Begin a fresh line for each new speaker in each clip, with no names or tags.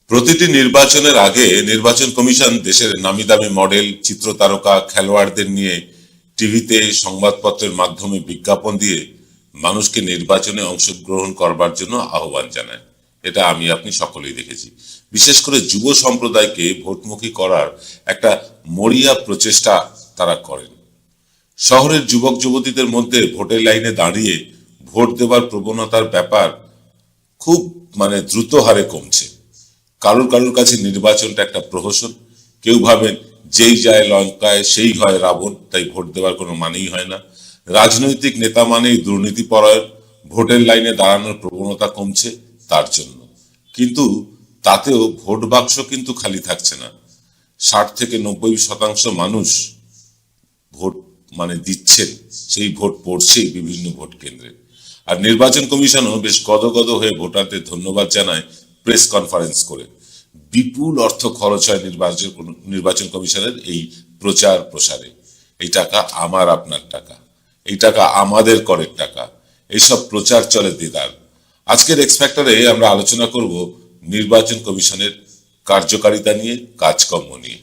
প্রতিটি নির্বাচনের আগে নির্বাচন কমিশন দেশের নামিদামি মডেল, চিত্রতারকা, খেলোয়াড়দের নিয়ে টিভিতে, সংবাদপত্রের মাধ্যমে বিজ্ঞাপন দিয়ে মানুষকে নির্বাচনে অংশগ্রহণ করবার জন্য আহ্বান জানায়। এটা আমি আপনি সকলেই দেখেছি। বিশেষ করে যুব সম্প্রদায়কে ভোটমুখী করার একটা মরিয়া প্রচেষ্টা তারা করেন। শহরের যুবক যুবতীদের মধ্যে ভোটের লাইনে দাঁড়িয়ে ভোট দেবার প্রবণতার ব্যাপার খুব দ্রুত হারে কমছে। কারোর কারোর কাছে নির্বাচনটা একটা প্রহসন। কেউ ভাবেন যেই যায় লঙ্কায় সেই হয় রাবণ, তাই ভোট দেওয়ার কোনো মানেই হয় না। রাজনৈতিক নেতা মানেই দুর্নীতি পরায়ণ, ভোটের লাইনে দাঁড়ানোর প্রবণতা কমছে তার জন্য। কিন্তু তাতেও ভোট বাক্স কিন্তু খালি থাকছে না। 60 থেকে 90% মানুষ ভোট দিচ্ছেন, সেই ভোট পড়ছেই বিভিন্ন ভোট কেন্দ্রে। আর নির্বাচন কমিশনও বেশ গদগদ হয়ে ভোটারদের ধন্যবাদ জানায় প্রেস কনফারেন্স করে। বিপুল অর্থ খরচ হয় নির্বাচন কমিশনের এই প্রচার প্রসারে। এই টাকা আমার আপনার টাকা, এই টাকা আমাদের করের টাকা। এইসব প্রচার চলে দেদার। আজকের এক্স ফ্যাক্টরে আমরা আলোচনা করব নির্বাচন কমিশনের কার্যকারিতা নিয়ে, কাজকর্ম নিয়ে।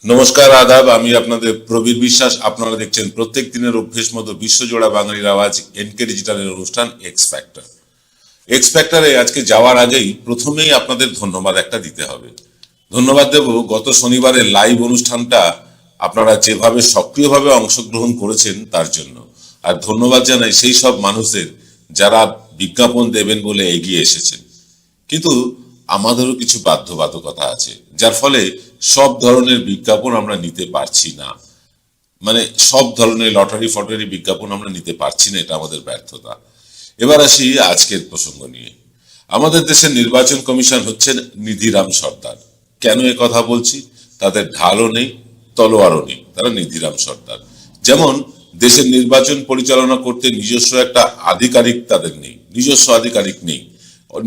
নমস্কার, আদাব। আমি আপনাদের প্রবীর বিশ্বাস। আপনারা দেখছেন প্রত্যেক দিনের অভ্যেস মতো বিশ্বজোড়া বাঙালির আওয়াজ এনকে ডিজিটালের অনুষ্ঠান এক্স ফ্যাক্টর। এক্স ফ্যাক্টরে আজকে যাওয়ার আগেই প্রথমেই আপনাদের ধন্যবাদ একটা দিতে হবে। ধন্যবাদ দেব গত শনিবারের লাইভ অনুষ্ঠানটা আপনারা যেভাবে সক্রিয়ভাবে অংশগ্রহণ করেছেন তার জন্য। আর ধন্যবাদ জানাই সেই সব মানুষদের যারা বিজ্ঞাপন দেবেন বলে এগিয়ে এসেছেন। কিন্তু আমাদেরও কিছু বাধ্যবাধকতা আছে, যার ফলে সব ধরনের বিজ্ঞাপন আমরা নিতে পারছি না। সব ধরনের লটারি ফটারি বিজ্ঞাপন আমরা নিতে পারছি না, এটা আমাদের ব্যর্থতা। এবার আসি আজকের প্রসঙ্গ নিয়ে। আমাদের দেশের নির্বাচন কমিশন হচ্ছেন নিধিরাম সর্দার। কেন এ কথা বলছি? তাদের ঢালও নেই, তলোয়ারও নেই, তারা নিধিরাম সর্দার। যেমন দেশের নির্বাচন পরিচালনা করতে নিজস্ব একটা আধিকারিক তাদের নেই, নিজস্ব আধিকারিক নেই।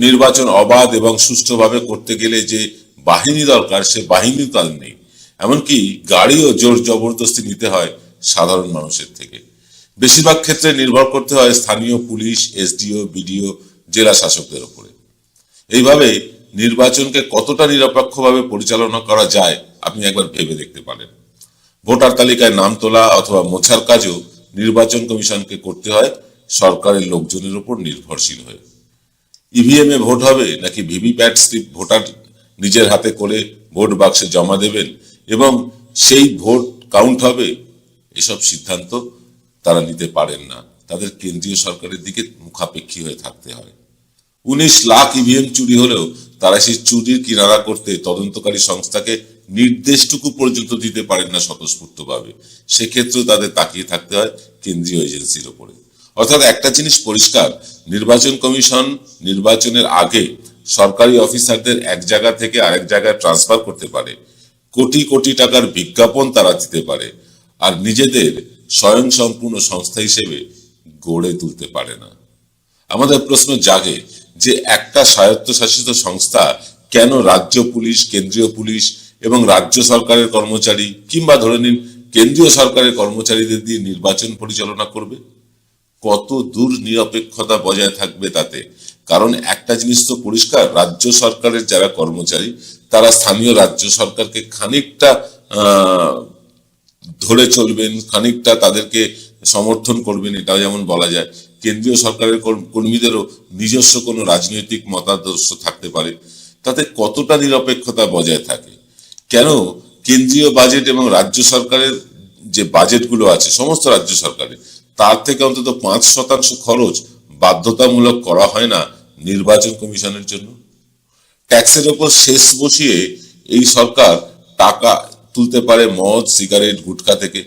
নির্বাচন অবাধ এবং সুষ্ঠুভাবে করতে গেলে যে বাহিনী দরকার, সে বাহিনী তাদের নেই। এমনকি গাড়িও জোর জবরদস্তি নিতে হয় সাধারণ মানুষের থেকে। বেশিরভাগ ক্ষেত্রে নির্ভর করতে হয় স্থানীয় পুলিশ, এসডিও, বিডিও, জেলা শাসকদের উপরে। এইভাবে নির্বাচনকে কতটা নিরপেক্ষভাবে পরিচালনা করা যায় আপনি একবার ভেবে দেখতে পারেন। ভোটার তালিকায় নাম তোলা অথবা মোছার কাজও নির্বাচন কমিশনকে করতে হয় সরকারের লোকজনের উপর নির্ভরশীল হয়ে। ইভিএম এ ভোট হবে নাকি ভিভিপ্যাট স্লিপ ভোটার নিজের হাতে করে ভোট বাক্সে জমা দেবেন এবং সেই ভোট কাউন্ট হবে, এসব সিদ্ধান্ত তারা নিতে পারেন না। তাদের কেন্দ্রীয় সরকারের দিকে মুখাপেক্ষী হয়ে থাকতে হয়। 19 লাখ ইভিএম চুরি হলেও তারা সেই চুরির কিনারা করতে তদন্তকারী সংস্থাকে নির্দেশটুকু পর্যন্ত দিতে পারেন না স্বতঃস্ফূর্তভাবে। সেক্ষেত্রেও তাদের তাকিয়ে থাকতে হয় কেন্দ্রীয় এজেন্সির উপরে। অর্থাৎ একটা জিনিস পরিষ্কার, নির্বাচন কমিশন নির্বাচনের আগে সরকারি অফিসারদের এক জায়গা থেকে আরেক জায়গায় ট্রান্সফার করতে পারে, কোটি কোটি টাকার বিজ্ঞাপন তারা দিতে পারে, আর নিজেদের স্বয়ংসম্পূর্ণ সংস্থা হিসেবে গড়ে তুলতে পারে না। আমাদের প্রশ্ন জাগে যে একটা স্বায়ত্তশাসিত সংস্থা কেন রাজ্য পুলিশ, কেন্দ্রীয় পুলিশ এবং রাজ্য সরকারের কর্মচারী কিংবা ধরে নিন কেন্দ্রীয় সরকারের কর্মচারীদের দিয়ে নির্বাচন পরিচালনা করবে? কত দূর নিরপেক্ষতা বজায় থাকবে তাতে? কারণ একটা জিনিস তো পরিষ্কার, রাজ্য সরকারের যারা কর্মচারী তারা স্থানীয় রাজ্য সরকারকে খানিকটা ধরে চলবেন, খানিকটা তাদেরকে সমর্থন করবেন, এটাও যেমন বলা যায়। কেন্দ্রীয় সরকারের কর্মীদেরও নিজস্ব কোনো রাজনৈতিক মতাদর্শ থাকতে পারে। তাতে কতটা নিরপেক্ষতা বজায় থাকে? কেন কেন্দ্রীয় বাজেট এবং রাজ্য সরকারের যে বাজেটগুলো আছে সমস্ত রাজ্য সরকারের, তার থেকে অন্তত 5% খরচ বাধ্যতামূলক করা হয় না নির্বাচন কমিশনের জন্য? ট্যাক্সের ওপর শেষ বসিয়ে এই সরকার টাকা তুলতে পারে মদ, সিগারেট, গুটখা থেকে।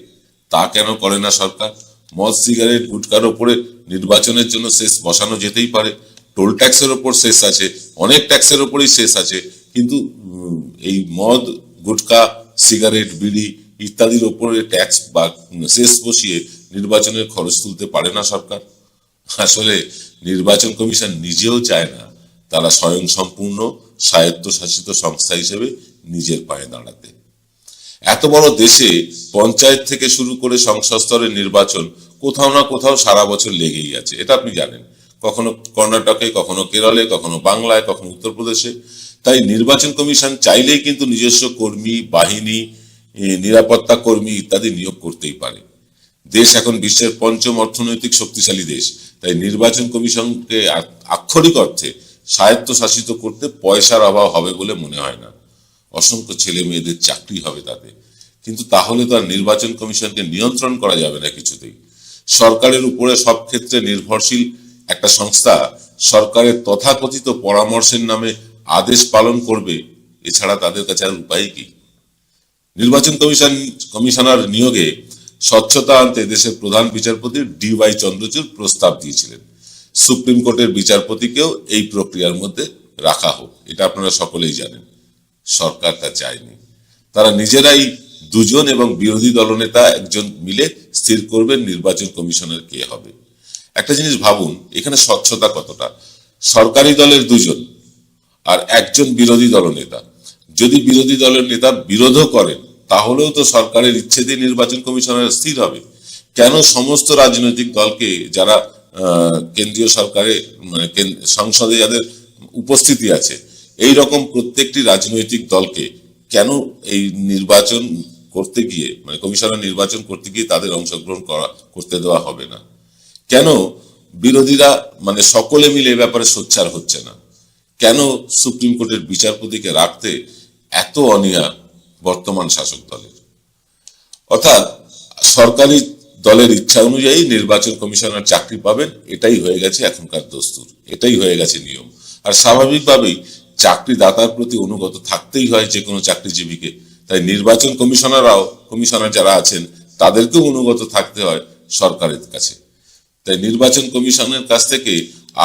তা কেন করে না সরকার? মদ, সিগারেট, গুটখার ওপরে নির্বাচনের জন্য শেষ বসানো যেতেই পারে। টোল ট্যাক্সের ওপর শেষ আছে, অনেক ট্যাক্সের ওপরই শেষ আছে, কিন্তু এই মদ, গুটখা, সিগারেট, বিড়ি ইত্যাদির ওপরে ট্যাক্স বা সেস বসিয়ে নির্বাচনের খরচ তুলতে পারে না সরকার। আসলে নির্বাচন কমিশন নিজেও চায় না তারা স্বয়ং সম্পূর্ণ স্বায়ত্তশাসিত সংস্থা হিসেবে নিজের পায়ে দাঁড়াতে। এত বড় দেশে পঞ্চায়েত থেকে শুরু করে সংসদ স্তরের নির্বাচন কোথাও না কোথাও সারা বছর লেগেই আছে, এটা আপনি জানেন। কখনো কর্ণাটকে, কখনো কেরলে, কখনো বাংলায়, কখনো উত্তরপ্রদেশে। তাই নির্বাচন কমিশন চাইলেই কিন্তু নিজস্ব কর্মী বাহিনী, নিরাপত্তা কর্মী ইত্যাদি নিয়োগ করতেই পারে। দেশ এখন বিশ্বের পঞ্চম অর্থনৈতিক শক্তিশালী দেশ, তাই নির্বাচন কমিশনকে আক্ষরিক অর্থে স্বায়ত্তশাসিত করতে পয়সার অভাব হবে বলে মনে হয় না। অসংখ্য ছেলে মেয়েদের চাকরি হবে তাতে, কিন্তু তাহলে তো আর নির্বাচন কমিশনকে নিয়ন্ত্রণ করা যাবে না কিছুতেই। সরকারের উপরে সব ক্ষেত্রে নির্ভরশীল একটা সংস্থা সরকারের তথাকথিত পরামর্শের নামে আদেশ পালন করবে, এছাড়া তাদের কাছে আর উপায় কি? নির্বাচন কমিশনার নিয়োগে স্বচ্ছতা আনতে দেশের প্রধান বিচারপতি DY চন্দ্রচূড় প্রস্তাব দিয়েছিলেন সুপ্রিম কোর্টের বিচারপতিকেও এই প্রক্রিয়ার মধ্যে রাখা হোক। এটা আপনারা সকলেই জানেন। সরকার তা চায়নি। তারা নিজেরাই দুজন এবং বিরোধী দলনেতা একজন মিলে স্থির করবেন নির্বাচন কমিশনার কে হবে। একটা জিনিস ভাবুন, এখানে স্বচ্ছতা কতটা। সরকারি দলের দুজন আর একজন বিরোধী দলনেতা, যদি বিরোধী দলের নেতা বিরোধও করেন তাহলেও তো সরকারের ইচ্ছে দিয়ে নির্বাচন কমিশনার স্থির হবে। কেন সমস্ত রাজনৈতিক দলকে, যারা কেন্দ্রীয় সরকারে মানে সংসদে যাদের উপস্থিতি আছে, এই রকম প্রত্যেকটি রাজনৈতিক দলকে কেন এই নির্বাচন করতে গিয়ে, মানে কমিশনার নির্বাচন করতে গিয়ে তাদের অংশগ্রহণ করতে দেওয়া হবে না? কেন বিরোধীরা মানে সকলে মিলে এ ব্যাপারে সোচ্চার হচ্ছে না? কেন সুপ্রিম কোর্টের বিচারপতিকে রাখতে এত অনীহা বর্তমান শাসক দলের? অর্থাৎ সরকারি দলের ইচ্ছা অনুযায়ী নির্বাচন কমিশনার চাকরি পাবেন, এটাই হয়ে গেছে এখনকার দস্তুর, এটাই হয়ে গেছে নিয়ম। আর স্বাভাবিকভাবেই চাকরিদাতার প্রতি অনুগত থাকতেই হয় যে কোনো চাকরিজীবীকে। তাই নির্বাচন কমিশনার যারা আছেন তাদেরকেও অনুগত থাকতে হয় সরকারের কাছে। তাই নির্বাচন কমিশনের কাছ থেকে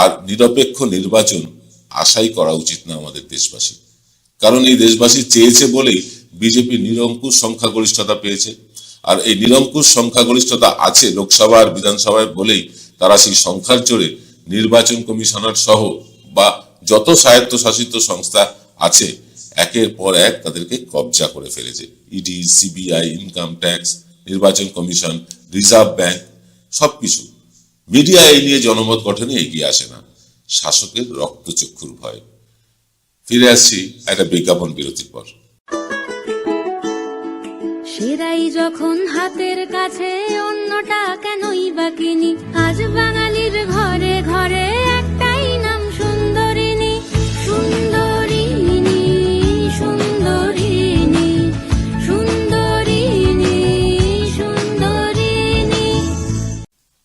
আর নিরপেক্ষ নির্বাচন আশাই করা উচিত না আমাদের দেশবাসী। কারণ এই দেশবাসী চেয়েছে বলেই বিজেপি নিরঙ্কুশ সংখ্যাগরিষ্ঠতা পেয়েছে। আর এই নিরঙ্কুশ সংখ্যাগরিষ্ঠতা আছে লোকসভা আর বিধানসভায় বলেই তারা সেই সংখ্যার জোরে নির্বাচন কমিশনার সহ বা যত স্বায়ত্তশাসিত সংস্থা আছে একের পর এক তাদেরকে কবজা করে ফেলেছে। ইডি, CBI, ইনকাম ট্যাক্স, নির্বাচন কমিশন, রিজার্ভ ব্যাংক, সবকিছু। মিডিয়া এই নিয়ে জনমত গঠনে এগিয়ে আসে না, শাসকের রক্তচক্ষুর ভয়। ফিরে আসছি একটা বিজ্ঞাপন বিরতির পর।
সেরাই যখন হাতের কাছে, অন্যটা কেনই বা কিনি। আজ বাঙালির ঘরে ঘরে একটাই নাম সুন্দরিনী। সুন্দরিনী, সুন্দরিনী, সুন্দরিনী, সুন্দরিনী।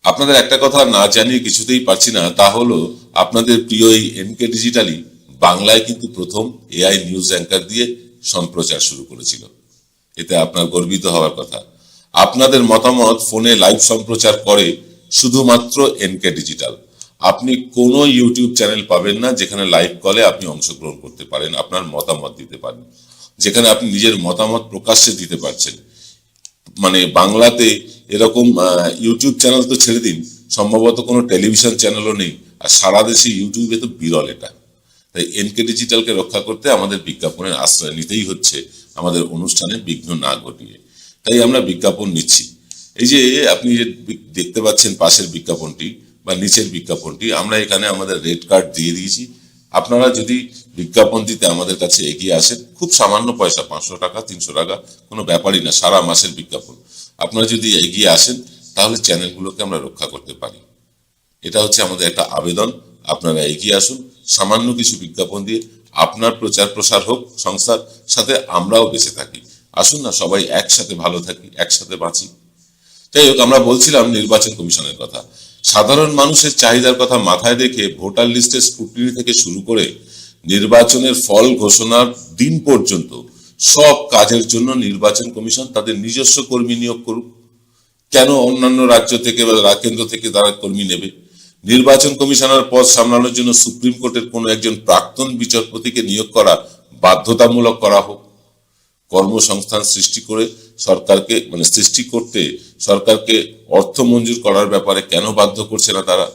আপনাদের একটা কথা না জানিয়ে কিছুতেই পারছি না, তা হলো আপনাদের প্রিয় এই NK ডিজিটালি বাংলায় কিন্তু প্রথম AI নিউজ অ্যাঙ্কার দিয়ে সম্প্রচার শুরু করেছিল। এতে আপনার গর্বিত হওয়ার কথা। আপনাদের মতামত ফোনে লাইভ সম্প্রচার করে শুধুমাত্র NK ডিজিটাল। আপনি কোনো ইউটিউব চ্যানেল পাবেন না যেখানে লাইভ কলে আপনি অংশগ্রহণ করতে পারেন, আপনার মতামত দিতে পারেন, যেখানে আপনি নিজের মতামত প্রকাশ্যে দিতে পারছেন। মানে বাংলাতে এরকম ইউটিউব চ্যানেল তো ছেড়ে দিন, সম্ভবত কোনো টেলিভিশন চ্যানেলও নেই। আর সারা দেশে ইউটিউবে তো বিরল এটা। তাই NK ডিজিটালকে রক্ষা করতে আমাদের বিজ্ঞাপনের আশ্রয় নিতেই হচ্ছে, আমাদের অনুষ্ঠানে বিঘ্ন না ঘটিয়ে। তাই আমরা বিজ্ঞাপন নিচ্ছি। এই যে আপনি যে দেখতে পাচ্ছেন পাশের বিজ্ঞাপনটি বা নিচের বিজ্ঞাপনটি, আমরা এখানে আমাদের রেড কার্ড দিয়ে দিয়েছি। আপনারা যদি বিজ্ঞাপন দিতে আমাদের কাছে এগিয়ে আসেন, খুব সামান্য পয়সা, 500 টাকা 300 টাকা, কোনো ব্যাপারই না, সারা মাসের বিজ্ঞাপন। আপনারা যদি এগিয়ে আসেন তাহলে চ্যানেলগুলোকে আমরা রক্ষা করতে পারি। এটা হচ্ছে আমাদের একটা আবেদন। আপনারা এগিয়ে আসুন, সামান্য কিছু বিজ্ঞাপন দিয়ে আপনার প্রচার প্রসার হোক, সংস্থার সাথে আমরাও বেঁচে থাকি। আসুন না সবাই একসাথে ভালো থাকি, একসাথে বাঁচি। যাই হোক, আমরা বলছিলাম নির্বাচন কমিশনের কথা। সাধারণ মানুষের চাহিদার কথা মাথায় রেখে ভোটার লিস্টের স্ক্রুটিনি থেকে শুরু করে নির্বাচনের ফল ঘোষণার দিন পর্যন্ত সব কাজের জন্য নির্বাচন কমিশন তাদের নিজস্ব কর্মী নিয়োগ করুক। কেন অন্যান্য রাজ্য থেকে বা কেন্দ্র থেকে তারা কর্মী নেবে? নির্বাচন কমিশনার পদ সামলানোর জন্য সুপ্রিম কোর্টের কোনো একজন প্রাক্তন বিচারপতিকে নিয়োগ করা বাধ্যতামূলক করা হোক। কর্মসংস্থান সৃষ্টি করে সরকারকে মানে সৃষ্টি করতে সরকারকে অর্থ মঞ্জুর করার ব্যাপারে কেন বাধ্য করছে না তারা?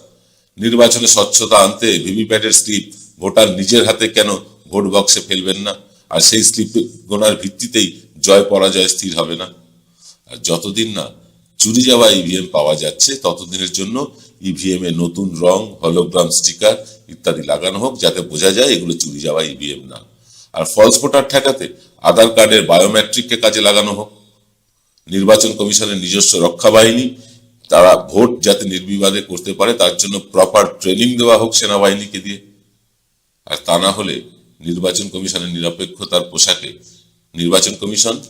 নির্বাচনে স্বচ্ছতা আনতে ভিভিপ্যাটের স্লিপ ভোটার নিজের হাতে কেন ভোট বক্সে ফেলবেন না? আর সেই স্লিপ গোনার ভিত্তিতেই জয় পরাজয় স্থির হবে না? আর যতদিন না চুরি যাওয়া ইভিএম পাওয়া যাচ্ছে ততদিনের জন্য ইভিএম এ নতুন রং, হলোগ্রাম স্টিকার ইত্যাদি লাগানো হোক, যাতে বোঝা যায় এগুলো চুরি যাওয়া ইভিএম না। আর ফলস ভোটার ঠেকাতে আধার কার্ডের বায়োমেট্রিককে কাজে লাগানো হোক। নির্বাচন কমিশনের নিজস্ব রক্ষা বাহিনী, তারা ভোট যাতে নির্বিবাদে করতে পারে তার জন্য প্রপার ট্রেনিং দেওয়া হোক সেনাবাহিনীকে দিয়ে। আর তা না হলে নির্বাচন কমিশন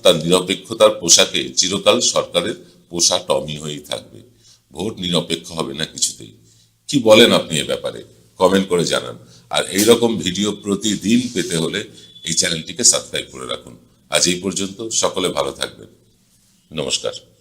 তার নিরপেক্ষতার পোশাকে চিরকাল সরকারের পোষা টমি হয়েই থাকবে। ভোট নিরপেক্ষ হবে না কিছুতেই। কি বলেন আপনি এ ব্যাপারে? কমেন্ট করে জানান। আর এইরকম ভিডিও প্রতিদিন পেতে হলে এই চ্যানেলটিকে সাবস্ক্রাইব করে রাখুন। আজ এই পর্যন্ত, সকলে ভালো থাকবেন। নমস্কার।